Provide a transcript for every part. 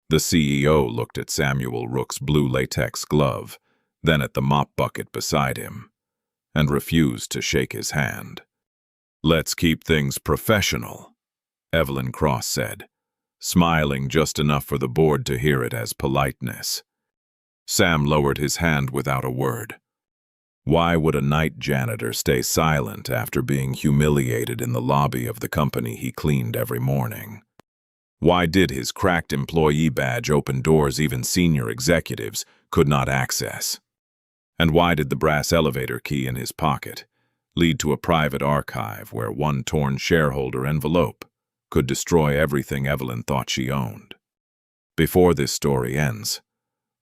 The CEO looked at Samuel Rook's blue latex glove, then at the mop bucket beside him, and refused to shake his hand. "Let's keep things professional," Evelyn Cross said, smiling just enough for the board to hear it as politeness. Sam lowered his hand without a word. Why would a night janitor stay silent after being humiliated in the lobby of the company he cleaned every morning? Why did his cracked employee badge open doors even senior executives could not access? And why did the brass elevator key in his pocket lead to a private archive where one torn shareholder envelope could destroy everything Evelyn thought she owned? Before this story ends,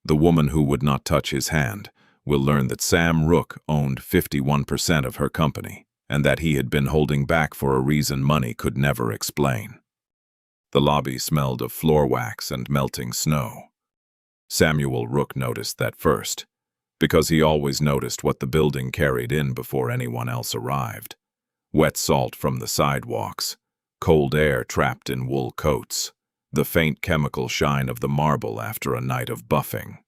the woman who would not touch his hand will learn that Sam Rook owned 51% of her company and that he had been holding back for a reason money could never explain. The lobby smelled of floor wax and melting snow. Samuel Rook noticed that first, because he always noticed what the building carried in before anyone else arrived. Wet salt from the sidewalks, cold air trapped in wool coats, the faint chemical shine of the marble after a night of buffing.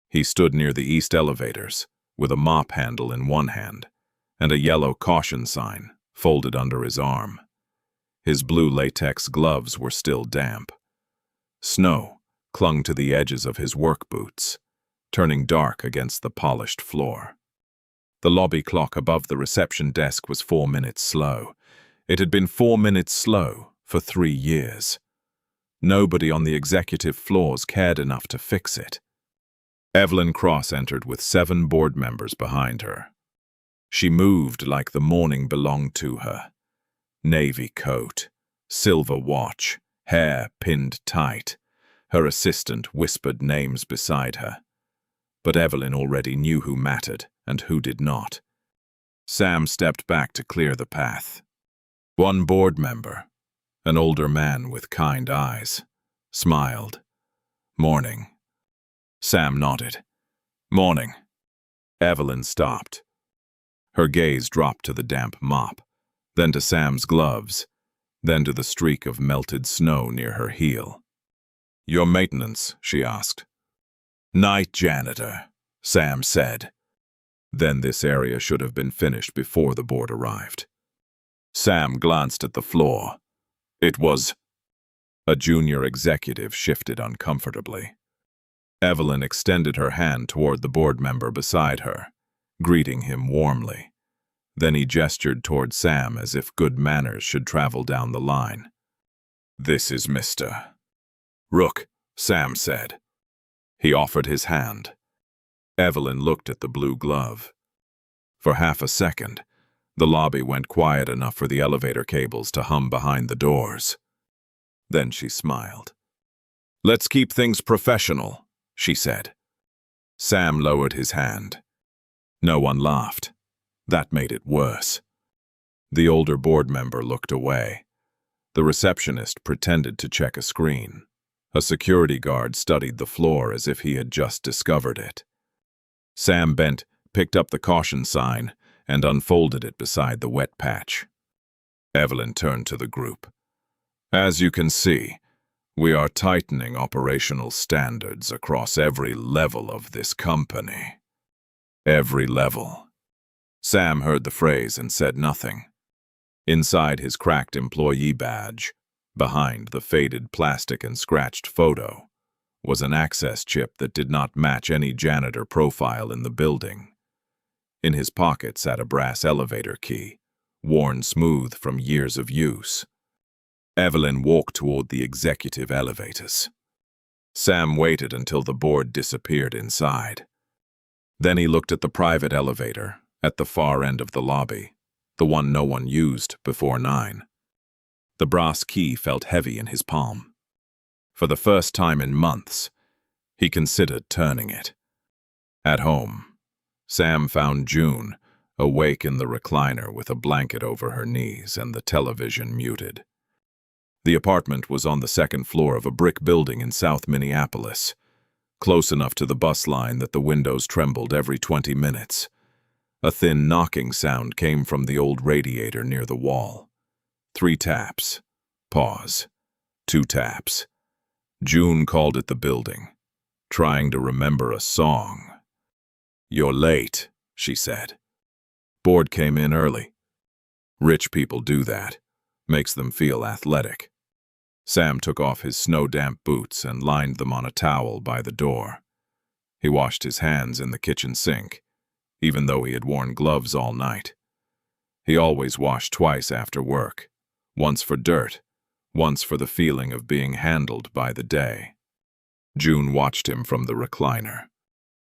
He stood near the east elevators, with a mop handle in one hand and a yellow caution sign folded under his arm. His blue latex gloves were still damp. Snow clung to the edges of his work boots, turning dark against the polished floor. The lobby clock above the reception desk was 4 minutes slow. It had been 4 minutes slow for 3 years. Nobody on the executive floors cared enough to fix it. Evelyn Cross entered with 7 board members behind her. She moved like the morning belonged to her. Navy coat, silver watch, hair pinned tight. Her assistant whispered names beside her. But Evelyn already knew who mattered and who did not. Sam stepped back to clear the path. One board member, an older man with kind eyes, smiled. "Morning." Sam nodded. "Morning." Evelyn stopped. Her gaze dropped to the damp mop, then to Sam's gloves, then to the streak of melted snow near her heel. "Your maintenance?" she asked. "Night janitor," Sam said. Then this area should have been finished before the board arrived. Sam glanced at the floor. It was... A junior executive shifted uncomfortably. Evelyn extended her hand toward the board member beside her, greeting him warmly. Then he gestured toward Sam as if good manners should travel down the line. "This is Mr. Rook," Sam said. He offered his hand. Evelyn looked at the blue glove. For half a second, the lobby went quiet enough for the elevator cables to hum behind the doors. Then she smiled. "Let's keep things professional," she said. Sam lowered his hand. No one laughed. That made it worse. The older board member looked away. The receptionist pretended to check a screen. A security guard studied the floor as if he had just discovered it. Sam bent, picked up the caution sign, and unfolded it beside the wet patch. Evelyn turned to the group. "As you can see, we are tightening operational standards across every level of this company." Every level. Sam heard the phrase and said nothing. Inside his cracked employee badge, behind the faded plastic and scratched photo, was an access chip that did not match any janitor profile in the building. In his pocket sat a brass elevator key, worn smooth from years of use. Evelyn walked toward the executive elevators. Sam waited until the board disappeared inside. Then he looked at the private elevator at the far end of the lobby, the one no one used before 9. The brass key felt heavy in his palm. For the first time in months, he considered turning it. At home, Sam found June awake in the recliner with a blanket over her knees and the television muted. The apartment was on the second floor of a brick building in South Minneapolis, close enough to the bus line that the windows trembled every 20 minutes. A thin knocking sound came from the old radiator near the wall. 3 taps. Pause. 2 taps. June called it the building, trying to remember a song. "You're late," she said. Board came in early. Rich people do that. Makes them feel athletic. Sam took off his snow-damp boots and lined them on a towel by the door. He washed his hands in the kitchen sink, even though he had worn gloves all night. He always washed twice after work, once for dirt, once for the feeling of being handled by the day. June watched him from the recliner.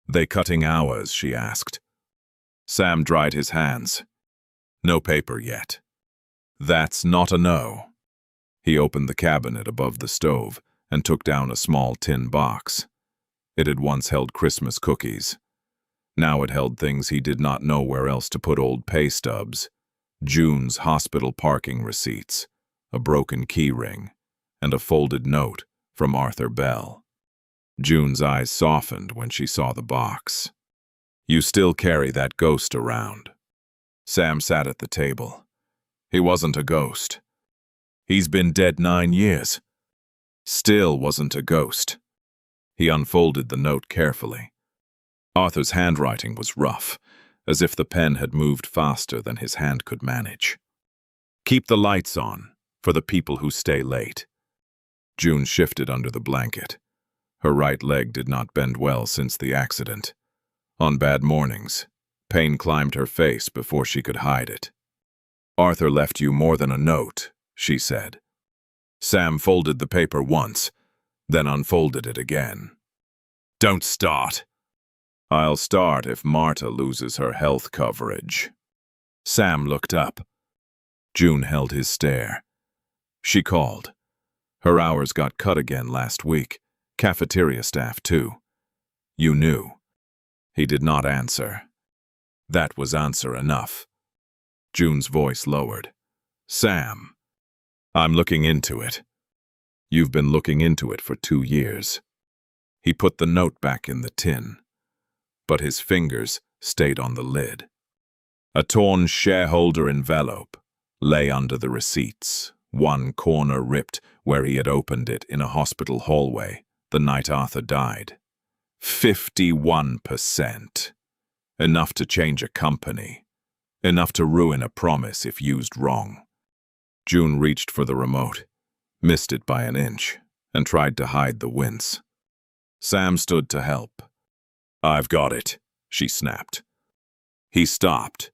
"They cutting hours?" she asked. Sam dried his hands. "No paper yet." "That's not a no." He opened the cabinet above the stove and took down a small tin box. It had once held Christmas cookies. Now it held things he did not know where else to put: old pay stubs, June's hospital parking receipts, a broken key ring, and a folded note from Arthur Bell. June's eyes softened when she saw the box. "You still carry that ghost around?" Sam sat at the table. He wasn't a ghost. He's been dead 9 years. Still wasn't a ghost. He unfolded the note carefully. Arthur's handwriting was rough, as if the pen had moved faster than his hand could manage. "Keep the lights on, for the people who stay late." June shifted under the blanket. Her right leg did not bend well since the accident. On bad mornings, pain climbed her face before she could hide it. "Arthur left you more than a note," she said. Sam folded the paper once, then unfolded it again. "Don't start." "I'll start if Marta loses her health coverage." Sam looked up. June held his stare. She called. Her hours got cut again last week, cafeteria staff too. "You knew." He did not answer. That was answer enough. June's voice lowered. "Sam, I'm looking into it." "You've been looking into it for 2 years." He put the note back in the tin, but his fingers stayed on the lid. A torn shareholder envelope lay under the receipts, one corner ripped where he had opened it in a hospital hallway the night Arthur died. 51%. Enough to change a company. Enough to ruin a promise if used wrong. June reached for the remote, missed it by an inch, and tried to hide the wince. Sam stood to help. "I've got it," she snapped. He stopped.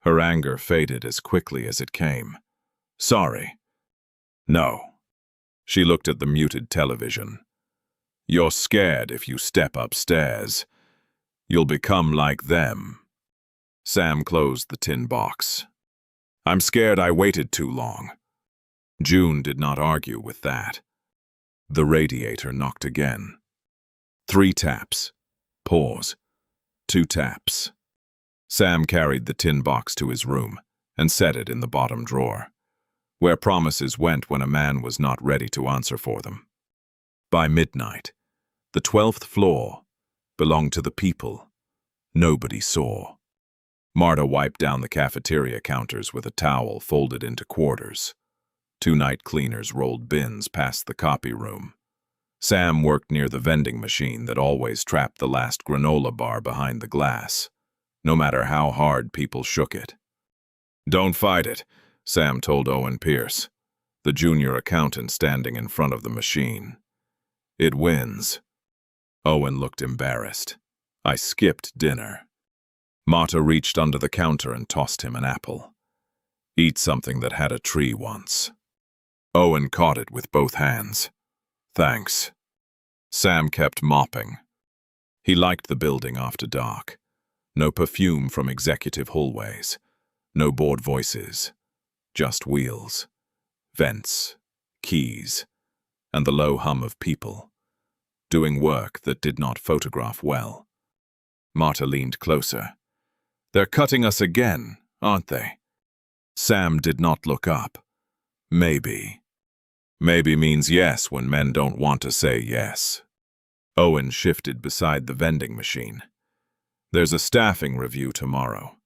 Her anger faded as quickly as it came. "Sorry." "No." She looked at the muted television. "You're scared if you step upstairs. You'll become like them." Sam closed the tin box. "I'm scared I waited too long." June did not argue with that. The radiator knocked again. 3 taps. Pause. 2 taps. Sam carried the tin box to his room and set it in the bottom drawer, where promises went when a man was not ready to answer for them. By midnight, the 12th floor belonged to the people nobody saw. Marta wiped down the cafeteria counters with a towel folded into quarters. 2 night cleaners rolled bins past the copy room. Sam worked near the vending machine that always trapped the last granola bar behind the glass, no matter how hard people shook it. "Don't fight it," Sam told Owen Pierce, the junior accountant standing in front of the machine. "It wins." Owen looked embarrassed. "I skipped dinner." Marta reached under the counter and tossed him an apple. "Eat something that had a tree once." Owen caught it with both hands. "Thanks." Sam kept mopping. He liked the building after dark. No perfume from executive hallways. No bored voices. Just wheels, vents, keys, and the low hum of people, doing work that did not photograph well. Marta leaned closer. "They're cutting us again, aren't they?" Sam did not look up. "Maybe." Maybe means yes when men don't want to say yes. Owen shifted beside the vending machine. "There's a staffing review tomorrow."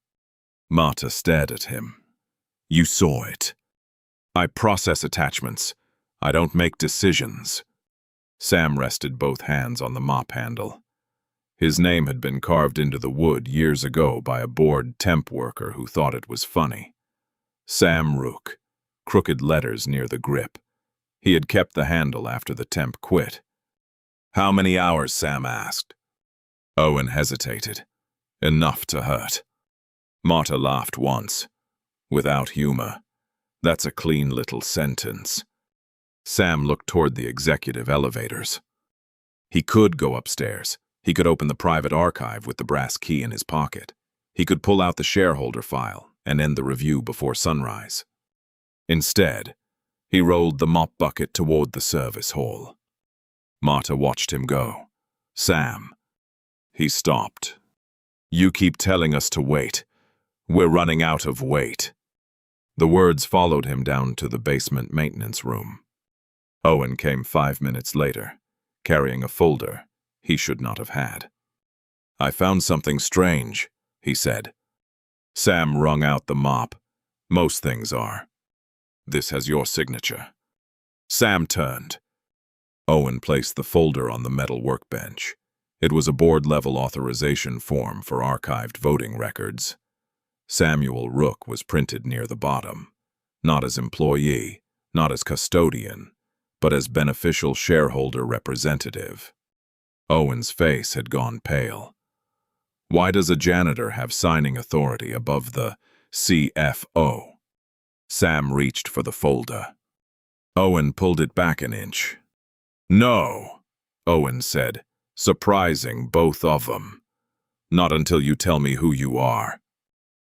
Marta stared at him. "You saw it." "I process attachments. I don't make decisions." Sam rested both hands on the mop handle. His name had been carved into the wood years ago by a bored temp worker who thought it was funny. Sam Rook, crooked letters near the grip. He had kept the handle after the temp quit. "How many hours?" Sam asked. Owen hesitated. "Enough to hurt." Marta laughed once, without humor. "That's a clean little sentence." Sam looked toward the executive elevators. He could go upstairs. He could open the private archive with the brass key in his pocket. He could pull out the shareholder file and end the review before sunrise. Instead, he rolled the mop bucket toward the service hall. Marta watched him go. "Sam." He stopped. "You keep telling us to wait. We're running out of weight." The words followed him down to the basement maintenance room. Owen came 5 minutes later, carrying a folder he should not have had. "I found something strange," he said. Sam wrung out the mop. "Most things are. This has your signature." Sam turned. Owen placed the folder on the metal workbench. It was a board-level authorization form for archived voting records. Samuel Rook was printed near the bottom, not as employee, not as custodian, but as beneficial shareholder representative. Owen's face had gone pale. Why does a janitor have signing authority above the CFO? Sam reached for the folder. Owen pulled it back an inch. "No," Owen said, surprising both of them. "Not until you tell me who you are."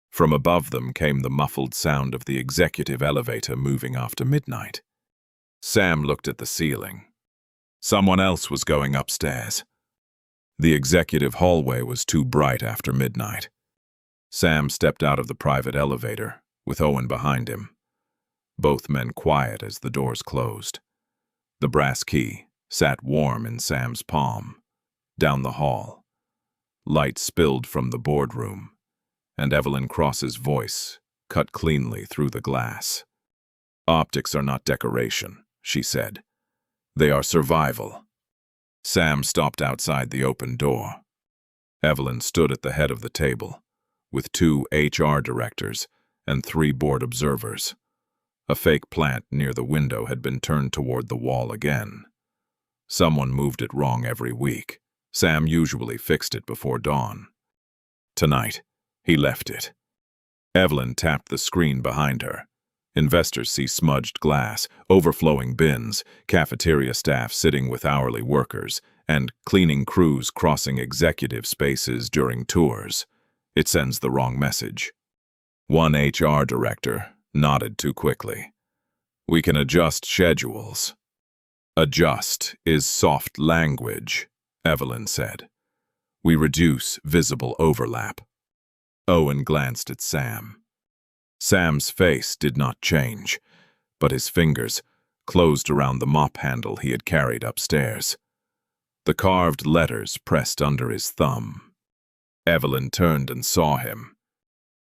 From above them came the muffled sound of the executive elevator moving after midnight. Sam looked at the ceiling. Someone else was going upstairs. The executive hallway was too bright after midnight. Sam stepped out of the private elevator, with Owen behind him. Both men quiet as the doors closed. The brass key sat warm in Sam's palm. Down the hall, light spilled from the boardroom, and Evelyn Cross's voice cut cleanly through the glass. "Optics are not decoration," she said. "They are survival." Sam stopped outside the open door. Evelyn stood at the head of the table, with 2 HR directors and 3 board observers. A fake plant near the window had been turned toward the wall again. Someone moved it wrong every week. Sam usually fixed it before dawn. Tonight, he left it. Evelyn tapped the screen behind her. Investors see smudged glass, overflowing bins, cafeteria staff sitting with hourly workers, and cleaning crews crossing executive spaces during tours. It sends the wrong message. One HR director nodded too quickly. "We can adjust schedules." "Adjust is soft language," Evelyn said. "We reduce visible overlap." Owen glanced at Sam. Sam's face did not change, but his fingers closed around the mop handle he had carried upstairs. The carved letters pressed under his thumb. Evelyn turned and saw him.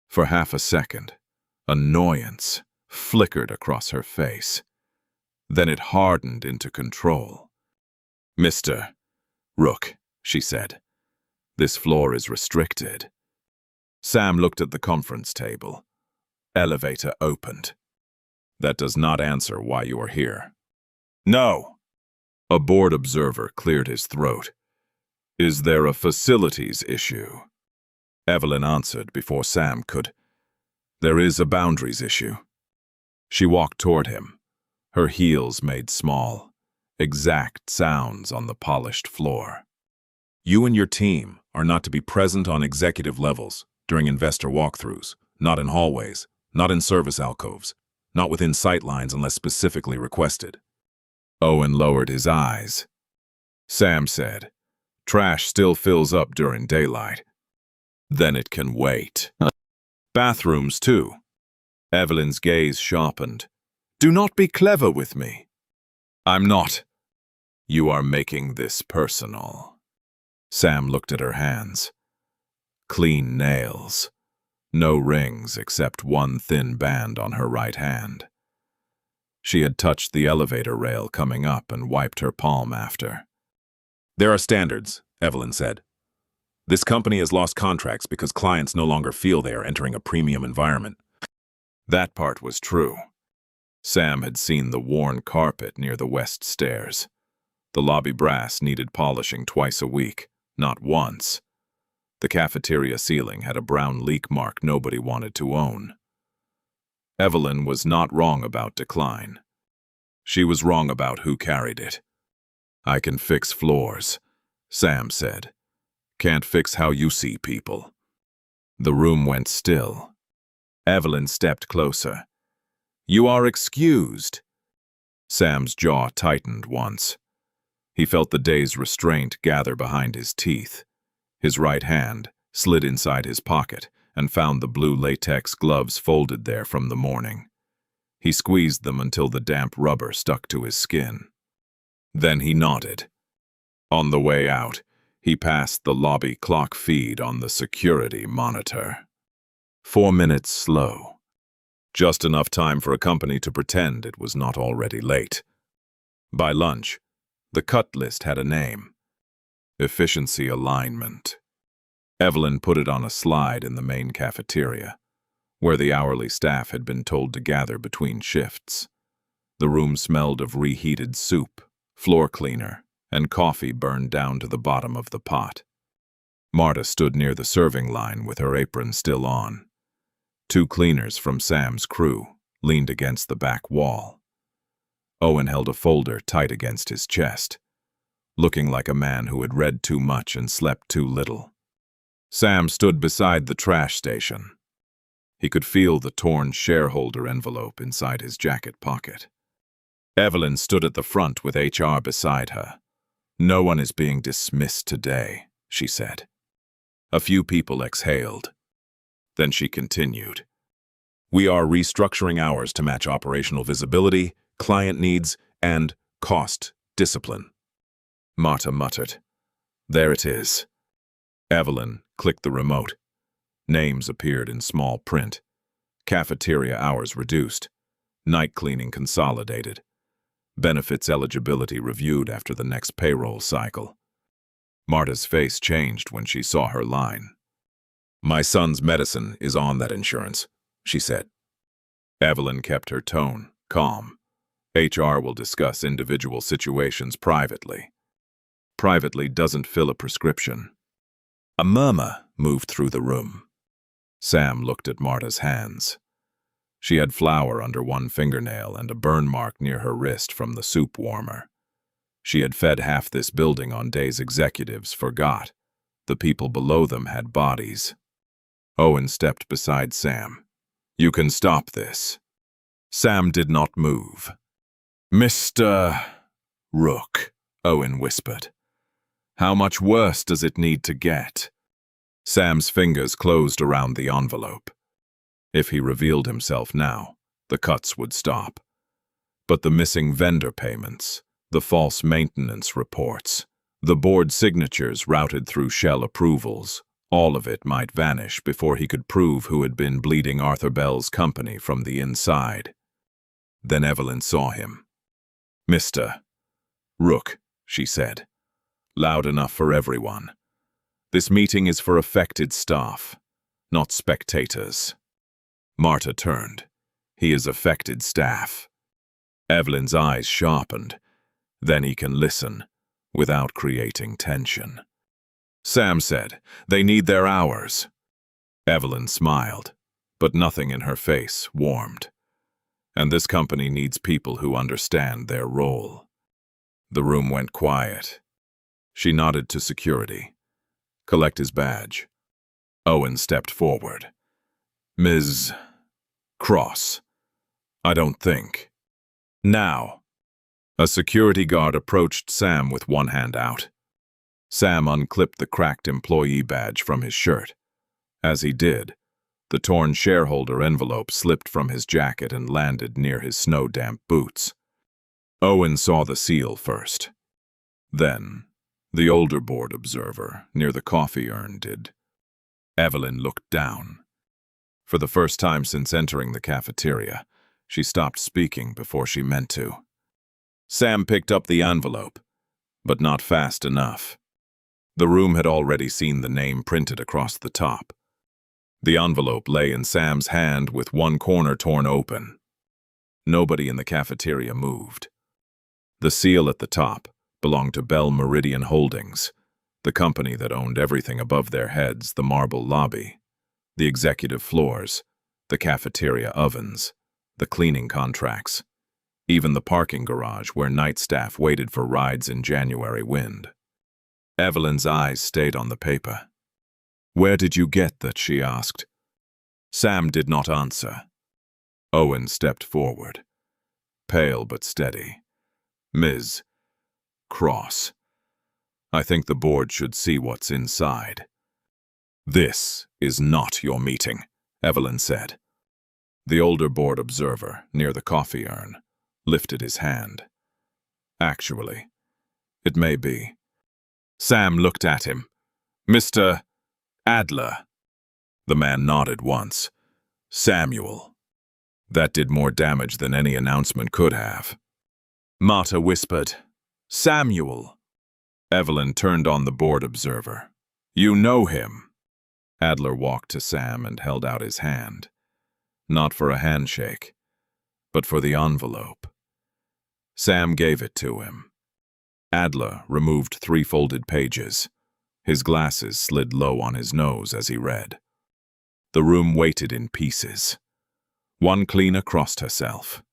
For half a second, annoyance flickered across her face. Then it hardened into control. "Mr. Rook," she said, "this floor is restricted." Sam looked at the conference table. Elevator opened. "That does not answer why you are here." "No." A board observer cleared his throat. "Is there a facilities issue?" Evelyn answered before Sam could. "There is a boundaries issue." She walked toward him. Her heels made small, exact sounds on the polished floor. "You and your team are not to be present on executive levels during investor walkthroughs, not in hallways, not in service alcoves, not within sight lines unless specifically requested." Owen lowered his eyes. Sam said, "Trash still fills up during daylight." "Then it can wait." "Bathrooms, too." Evelyn's gaze sharpened. "Do not be clever with me." "I'm not." "You are making this personal." Sam looked at her hands. Clean nails. No rings except one thin band on her right hand. She had touched the elevator rail coming up and wiped her palm after. There are standards, Evelyn said. This company has lost contracts because clients no longer feel they are entering a premium environment. That part was true. Sam had seen the worn carpet near the west stairs. The lobby brass needed polishing twice a week, not once. The cafeteria ceiling had a brown leak mark nobody wanted to own. Evelyn was not wrong about decline. She was wrong about who carried it. "I can fix floors," Sam said. "Can't fix how you see people." The room went still. Evelyn stepped closer. "You are excused." Sam's jaw tightened once. He felt the day's restraint gather behind his teeth. His right hand slid inside his pocket and found the blue latex gloves folded there from the morning. He squeezed them until the damp rubber stuck to his skin. Then he nodded. On the way out, he passed the lobby clock feed on the security monitor. 4 minutes slow. Just enough time for a company to pretend it was not already late. By lunch, the cut list had a name: Efficiency Alignment. Evelyn put it on a slide in the main cafeteria, where the hourly staff had been told to gather between shifts. The room smelled of reheated soup, floor cleaner, and coffee burned down to the bottom of the pot. Marta stood near the serving line with her apron still on. 2 cleaners from Sam's crew leaned against the back wall. Owen held a folder tight against his chest, looking like a man who had read too much and slept too little. Sam stood beside the trash station. He could feel the torn shareholder envelope inside his jacket pocket. Evelyn stood at the front with HR beside her. "No one is being dismissed today," she said. A few people exhaled. Then she continued. "We are restructuring hours to match operational visibility, client needs, and cost discipline." Marta muttered. "There it is." Evelyn clicked the remote. Names appeared in small print. Cafeteria hours reduced. Night cleaning consolidated. Benefits eligibility reviewed after the next payroll cycle. Marta's face changed when she saw her line. "My son's medicine is on that insurance," she said. Evelyn kept her tone calm. "HR will discuss individual situations privately." Privately doesn't fill a prescription. A murmur moved through the room. Sam looked at Marta's hands. She had flour under one fingernail and a burn mark near her wrist from the soup warmer. She had fed half this building on days executives forgot. The people below them had bodies. Owen stepped beside Sam. "You can stop this." Sam did not move. "Mr. Rook," Owen whispered. "How much worse does it need to get?" Sam's fingers closed around the envelope. If he revealed himself now, the cuts would stop. But the missing vendor payments, the false maintenance reports, the board signatures routed through shell approvals, all of it might vanish before he could prove who had been bleeding Arthur Bell's company from the inside. Then Evelyn saw him. "Mr. Rook," she said, loud enough for everyone. "This meeting is for affected staff, not spectators." Marta turned. "He is affected staff." Evelyn's eyes sharpened. "Then he can listen, without creating tension." Sam said, "They need their hours." Evelyn smiled, but nothing in her face warmed. "And this company needs people who understand their role." The room went quiet. She nodded to security. "Collect his badge." Owen stepped forward. "Ms. Cross, I don't think." "Now." A security guard approached Sam with one hand out. Sam unclipped the cracked employee badge from his shirt. As he did, the torn shareholder envelope slipped from his jacket and landed near his snow-damp boots. Owen saw the seal first. Then, the older board observer near the coffee urn did. Evelyn looked down. For the first time since entering the cafeteria, She stopped speaking before she meant to. Sam picked up the envelope, but not fast enough. The room had already seen the name printed across the top. The envelope lay in Sam's hand with one corner torn open. Nobody in the cafeteria moved. The seal at the top belonged to Bell Meridian Holdings, the company that owned everything above their heads: the marble lobby, the executive floors, the cafeteria ovens, the cleaning contracts, even the parking garage where night staff waited for rides in January wind. Evelyn's eyes stayed on the paper. "Where did you get that?" she asked. Sam did not answer. Owen stepped forward, pale but steady. "Ms. Cross, I think the board should see what's inside." "This is not your meeting," Evelyn said. The older board observer, near the coffee urn, lifted his hand. "Actually, it may be." Sam looked at him. "Mr. Adler." The man nodded once. "Samuel." That did more damage than any announcement could have. Marta whispered, "Samuel." Evelyn turned on the board observer. "You know him." Adler walked to Sam and held out his hand. Not for a handshake, but for the envelope. Sam gave it to him. Adler removed 3 folded pages. His glasses slid low on his nose as he read. The room waited in pieces. One cleaner crossed herself.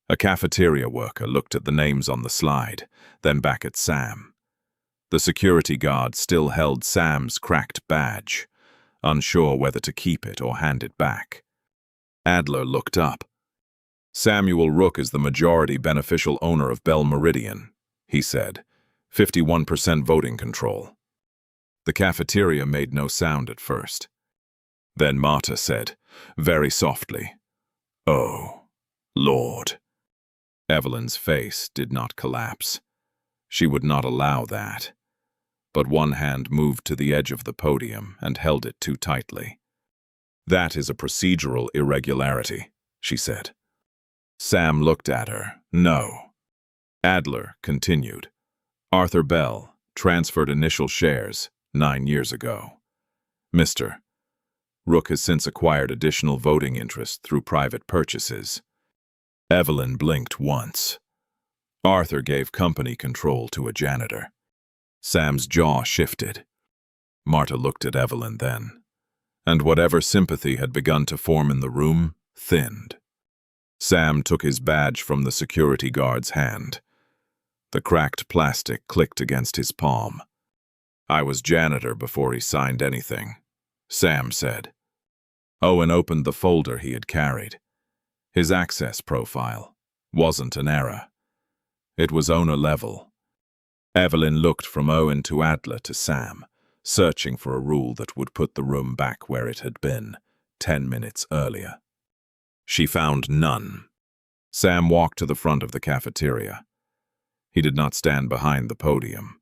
A cafeteria worker looked at the names on the slide, then back at Sam. The security guard still held Sam's cracked badge, unsure whether to keep it or hand it back. Adler looked up. "Samuel Rook is the majority beneficial owner of Bell Meridian," he said. 51% voting control. The cafeteria made no sound at first. Then Marta said, very softly, "Oh, Lord." Evelyn's face did not collapse. She would not allow that. But one hand moved to the edge of the podium and held it too tightly. "That is a procedural irregularity," she said. Sam looked at her. "No." Adler continued. "Arthur Bell transferred initial shares 9 years ago. Mr. Rook has since acquired additional voting interest through private purchases." Evelyn blinked once. Arthur gave company control to a janitor. Sam's jaw shifted. Marta looked at Evelyn then, and whatever sympathy had begun to form in the room thinned. Sam took his badge from the security guard's hand. The cracked plastic clicked against his palm. "I was janitor before he signed anything," Sam said. Owen opened the folder he had carried. His access profile wasn't an error. It was owner level. Evelyn looked from Owen to Adler to Sam, searching for a rule that would put the room back where it had been 10 minutes earlier. She found none. Sam walked to the front of the cafeteria. He did not stand behind the podium.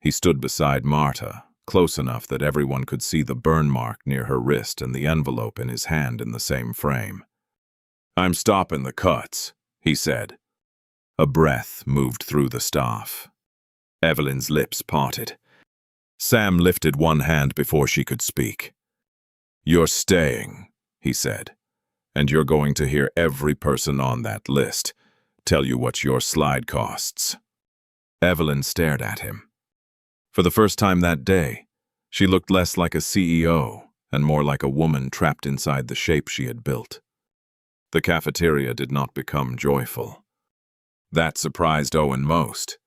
He stood beside Marta, close enough that everyone could see the burn mark near her wrist and the envelope in his hand in the same frame. "I'm stopping the cuts," he said. A breath moved through the staff. Evelyn's lips parted. Sam lifted one hand before she could speak. "You're staying," he said, "and you're going to hear every person on that list tell you what your slide costs." Evelyn stared at him. For the first time that day, she looked less like a CEO and more like a woman trapped inside the shape she had built. The cafeteria did not become joyful. That surprised Owen most.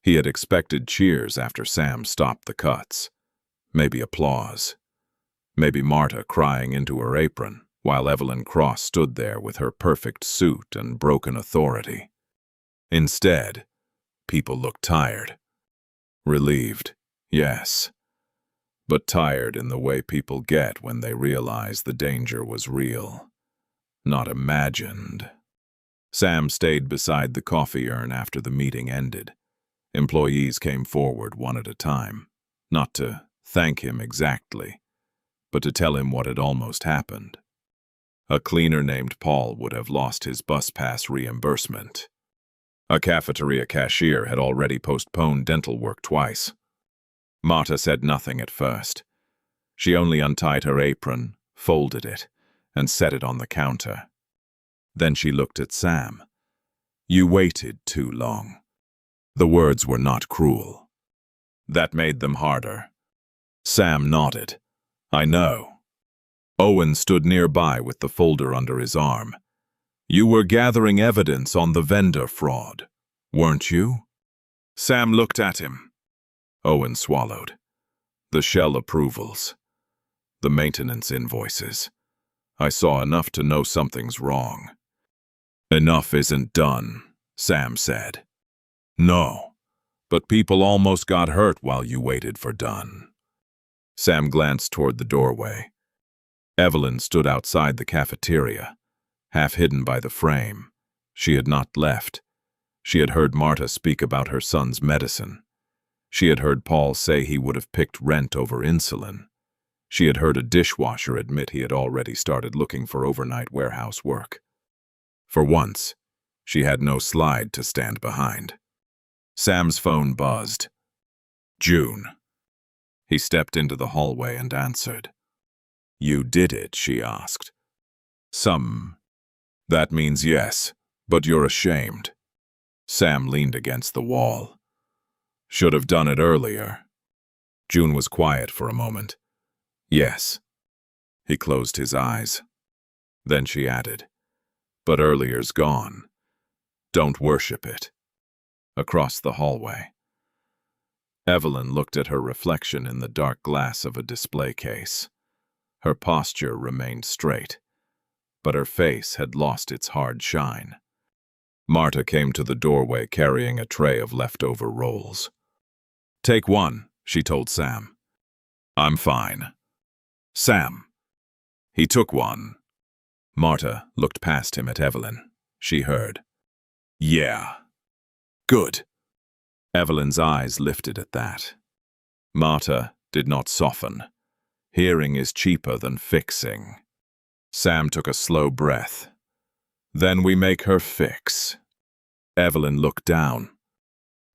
He had expected cheers after Sam stopped the cuts, maybe applause, maybe Marta crying into her apron while Evelyn Cross stood there with her perfect suit and broken authority. Instead, people looked tired. Relieved, yes, but tired in the way people get when they realize the danger was real, not imagined. Sam stayed beside the coffee urn after the meeting ended. Employees came forward one at a time, not to thank him exactly, but to tell him what had almost happened. A cleaner named Paul would have lost his bus pass reimbursement. A cafeteria cashier had already postponed dental work twice. Marta said nothing at first. She only untied her apron, folded it, and set it on the counter. Then she looked at Sam. "You waited too long." The words were not cruel. That made them harder. Sam nodded. "I know." Owen stood nearby with the folder under his arm. "You were gathering evidence on the vendor fraud, weren't you?" Sam looked at him. Owen swallowed. "The shell approvals. The maintenance invoices. I saw enough to know something's wrong." "Enough isn't done," Sam said. "No, but people almost got hurt while you waited for done." Sam glanced toward the doorway. Evelyn stood outside the cafeteria, half hidden by the frame. She had not left. She had heard Marta speak about her son's medicine. She had heard Paul say he would have picked rent over insulin. She had heard a dishwasher admit he had already started looking for overnight warehouse work. For once, she had no slide to stand behind. Sam's phone buzzed. "June." He stepped into the hallway and answered. "You did it?" she asked. That means yes, but you're ashamed." Sam leaned against the wall. "Should have done it earlier." June was quiet for a moment. "Yes." He closed his eyes. Then she added, "But earlier's gone. Don't worship it." Across the hallway. Evelyn looked at her reflection in the dark glass of a display case. Her posture remained straight, but her face had lost its hard shine. Marta came to the doorway carrying a tray of leftover rolls. "Take one," she told Sam. "I'm fine." "Sam." He took one. Marta looked past him at Evelyn. She heard. "Yeah." "Good." Evelyn's eyes lifted at that. Marta did not soften. Hearing is cheaper than fixing. Sam took a slow breath. "Then we make her fix." Evelyn looked down.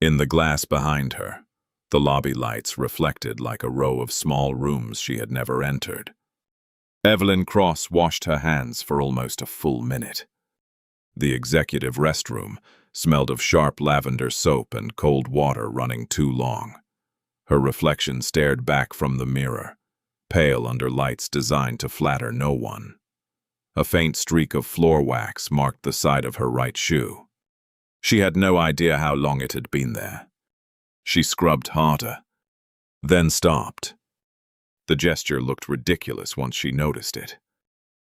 In the glass behind her, the lobby lights reflected like a row of small rooms she had never entered. Evelyn cross-washed her hands for almost a full minute. The executive restroom smelled of sharp lavender soap and cold water running too long. Her reflection stared back from the mirror, pale under lights designed to flatter no one. A faint streak of floor wax marked the side of her right shoe. She had no idea how long it had been there. She scrubbed harder, then stopped. The gesture looked ridiculous once she noticed it.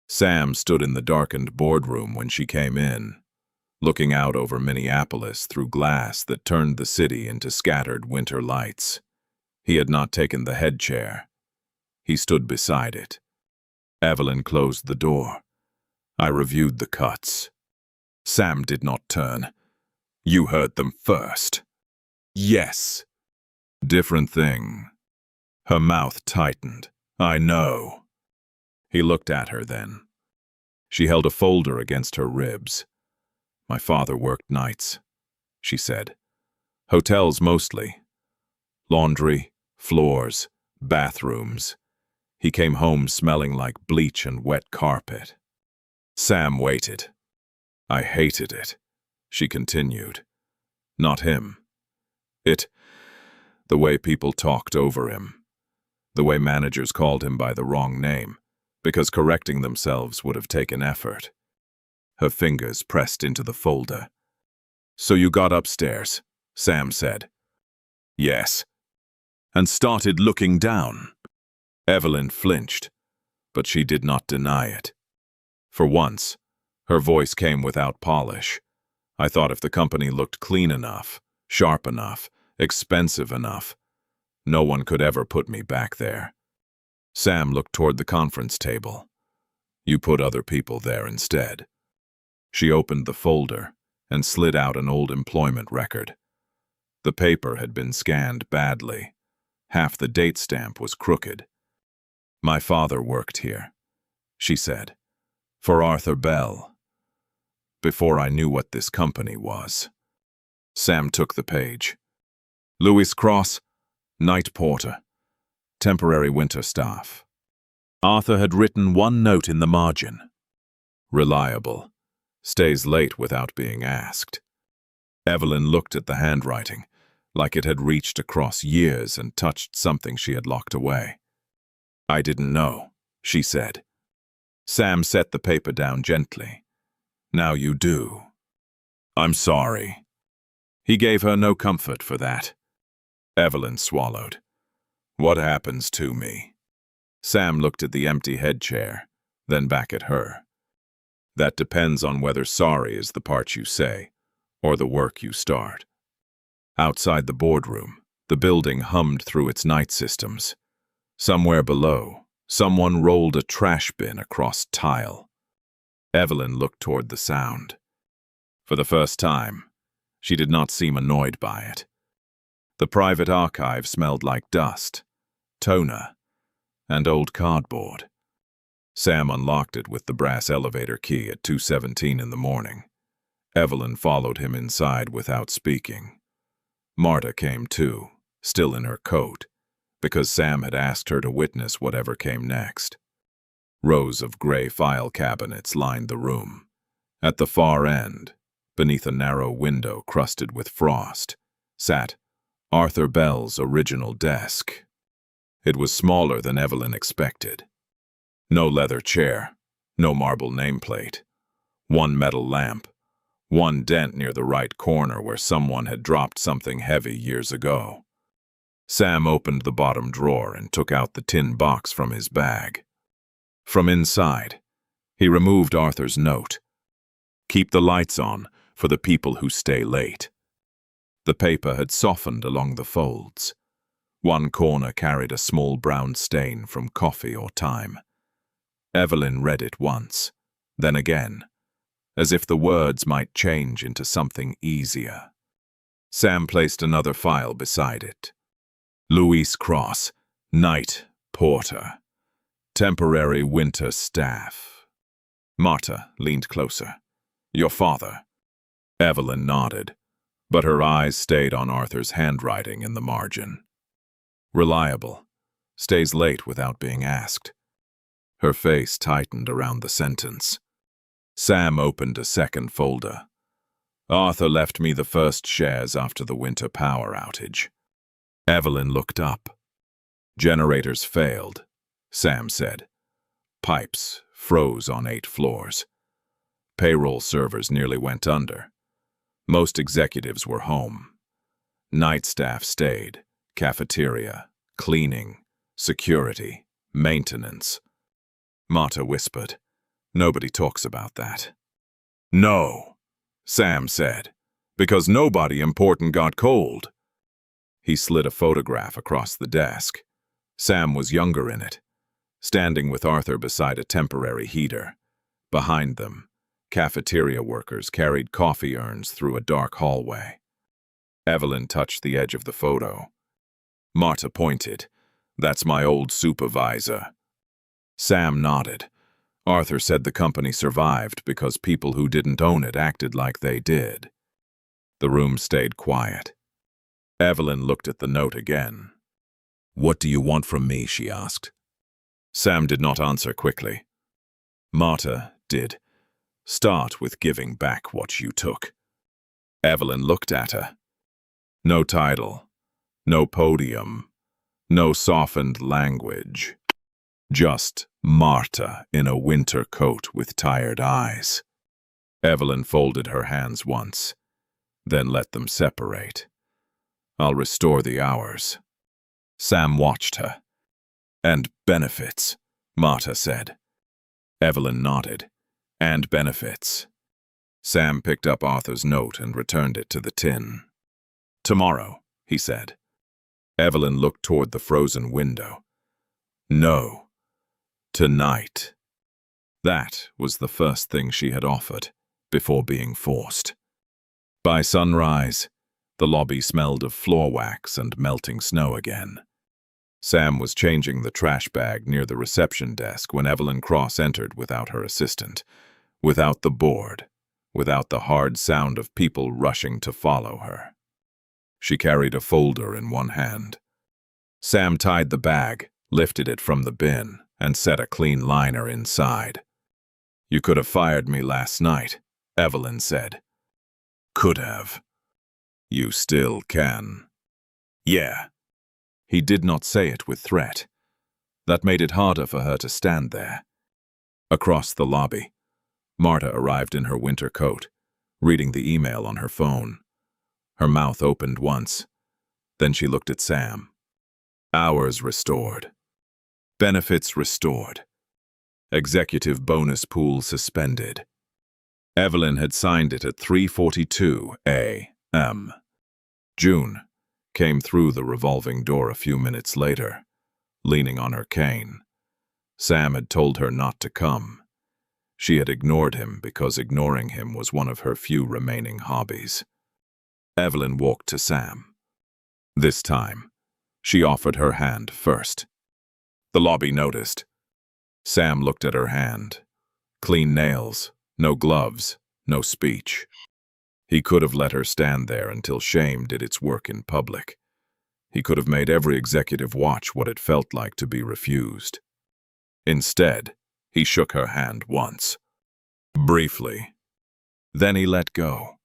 Sam stood in the darkened boardroom when she came in, looking out over Minneapolis through glass that turned the city into scattered winter lights. He had not taken the head chair. He stood beside it. Evelyn closed the door. I reviewed the cuts. Sam did not turn. "You heard them first." "Yes." "Different thing." Her mouth tightened. "I know." He looked at her then. She held a folder against her ribs. "My father worked nights," she said. "Hotels mostly. Laundry, floors, bathrooms. He came home smelling like bleach and wet carpet." Sam waited. "I hated it," she continued. "Not him. The way people talked over him. The way managers called him by the wrong name, because correcting themselves would have taken effort." Her fingers pressed into the folder. "So you got upstairs," Sam said. "Yes." "And started looking down." Evelyn flinched, but she did not deny it. For once, her voice came without polish. "I thought if the company looked clean enough, sharp enough, expensive enough, no one could ever put me back there." Sam looked toward the conference table. "You put other people there instead." She opened the folder and slid out an old employment record. The paper had been scanned badly. Half the date stamp was crooked. "My father worked here," she said. For Arthur Bell. Before I knew what this company was. Sam took the page. Lewis Cross, night porter. Temporary winter staff. Arthur had written one note in the margin. Reliable. Stays late without being asked. Evelyn looked at the handwriting, like it had reached across years and touched something she had locked away. I didn't know, she said. Sam set the paper down gently. Now you do. I'm sorry. He gave her no comfort for that. Evelyn swallowed. What happens to me? Sam looked at the empty head chair, then back at her. That depends on whether sorry is the part you say, or the work you start. Outside the boardroom, the building hummed through its night systems. Somewhere below, someone rolled a trash bin across tile. Evelyn looked toward the sound. For the first time, she did not seem annoyed by it. The private archive smelled like dust, toner, and old cardboard. Sam unlocked it with the brass elevator key at 2:17 in the morning. Evelyn followed him inside without speaking. Marta came too, still in her coat, because Sam had asked her to witness whatever came next. Rows of gray file cabinets lined the room. At the far end, beneath a narrow window crusted with frost, sat Arthur Bell's original desk. It was smaller than Evelyn expected. No leather chair, no marble nameplate, one metal lamp, one dent near the right corner where someone had dropped something heavy years ago. Sam opened the bottom drawer and took out the tin box from his bag. From inside, he removed Arthur's note. Keep the lights on for the people who stay late. The paper had softened along the folds. One corner carried a small brown stain from coffee or time. Evelyn read it once, then again, as if the words might change into something easier. Sam placed another file beside it. Louise Cross, night porter. Temporary winter staff. Marta leaned closer. Your father. Evelyn nodded, but her eyes stayed on Arthur's handwriting in the margin. Reliable. Stays late without being asked. Her face tightened around the sentence. Sam opened a second folder. Arthur left me the first shares after the winter power outage. Evelyn looked up. Generators failed, Sam said. Pipes froze on 8 floors. Payroll servers nearly went under. Most executives were home. Night staff stayed. Cafeteria, cleaning, security, maintenance. Marta whispered. Nobody talks about that. No, Sam said, because nobody important got cold. He slid a photograph across the desk. Sam was younger in it, standing with Arthur beside a temporary heater. Behind them, cafeteria workers carried coffee urns through a dark hallway. Evelyn touched the edge of the photo. Marta pointed. That's my old supervisor. Sam nodded. Arthur said the company survived because people who didn't own it acted like they did. The room stayed quiet. Evelyn looked at the note again. What do you want from me? She asked. Sam did not answer quickly. Marta did. Start with giving back what you took. Evelyn looked at her. No title, no podium, no softened language. Just Marta in a winter coat with tired eyes. Evelyn folded her hands once, then let them separate. I'll restore the hours. Sam watched her. And benefits, Marta said. Evelyn nodded. And benefits. Sam picked up Arthur's note and returned it to the tin. Tomorrow, he said. Evelyn looked toward the frozen window. No. Tonight. That was the first thing she had offered, before being forced. By sunrise, the lobby smelled of floor wax and melting snow again. Sam was changing the trash bag near the reception desk when Evelyn Cross entered without her assistant, without the board, without the hard sound of people rushing to follow her. She carried a folder in one hand. Sam tied the bag, lifted it from the bin, and set a clean liner inside. "You could have fired me last night," Evelyn said. "Could have. You still can." "Yeah." He did not say it with threat. That made it harder for her to stand there. Across the lobby, Marta arrived in her winter coat, reading the email on her phone. Her mouth opened once. Then she looked at Sam. Hours restored. Benefits restored. Executive bonus pool suspended. Evelyn had signed it at 3:42 a.m. June came through the revolving door a few minutes later, leaning on her cane. Sam had told her not to come. She had ignored him because ignoring him was one of her few remaining hobbies. Evelyn walked to Sam. This time, she offered her hand first. The lobby noticed. Sam looked at her hand. Clean nails, no gloves, no speech. He could have let her stand there until shame did its work in public. He could have made every executive watch what it felt like to be refused. Instead, he shook her hand once. Briefly. Then he let go.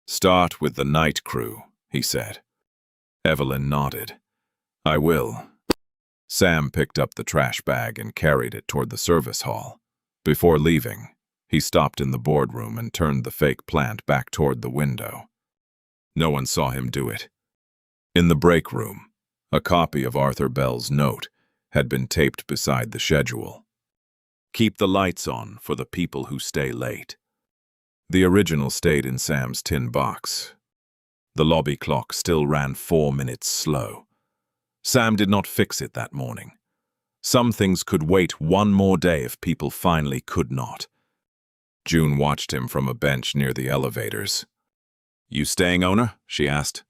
"Start with the night crew," he said. Evelyn nodded. "I will." Sam picked up the trash bag and carried it toward the service hall. Before leaving, he stopped in the boardroom and turned the fake plant back toward the window. No one saw him do it. In the break room, a copy of Arthur Bell's note had been taped beside the schedule. "Keep the lights on for the people who stay late." The original stayed in Sam's tin box. The lobby clock still ran 4 minutes slow. Sam did not fix it that morning. Some things could wait one more day if people finally could not. June watched him from a bench near the elevators. "You staying, owner?" she asked.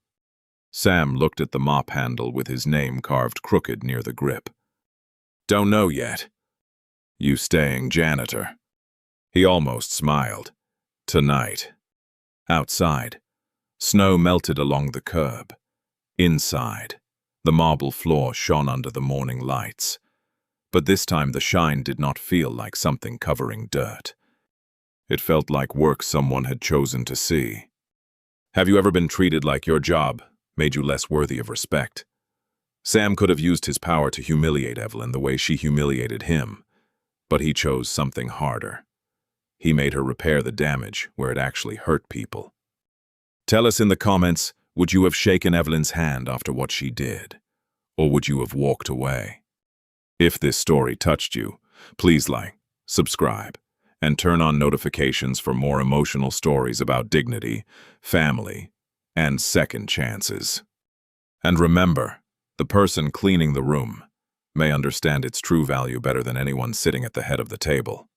Sam looked at the mop handle with his name carved crooked near the grip. "Don't know yet." "You staying, janitor?" He almost smiled. Tonight. Outside, snow melted along the curb. Inside, the marble floor shone under the morning lights. But this time the shine did not feel like something covering dirt. It felt like work someone had chosen to see. Have you ever been treated like your job made you less worthy of respect? Sam could have used his power to humiliate Evelyn the way she humiliated him, but he chose something harder. He made her repair the damage where it actually hurt people. Tell us in the comments, would you have shaken Evelyn's hand after what she did? Or would you have walked away? If this story touched you, please like, subscribe, and turn on notifications for more emotional stories about dignity, family, and second chances. And remember, the person cleaning the room may understand its true value better than anyone sitting at the head of the table.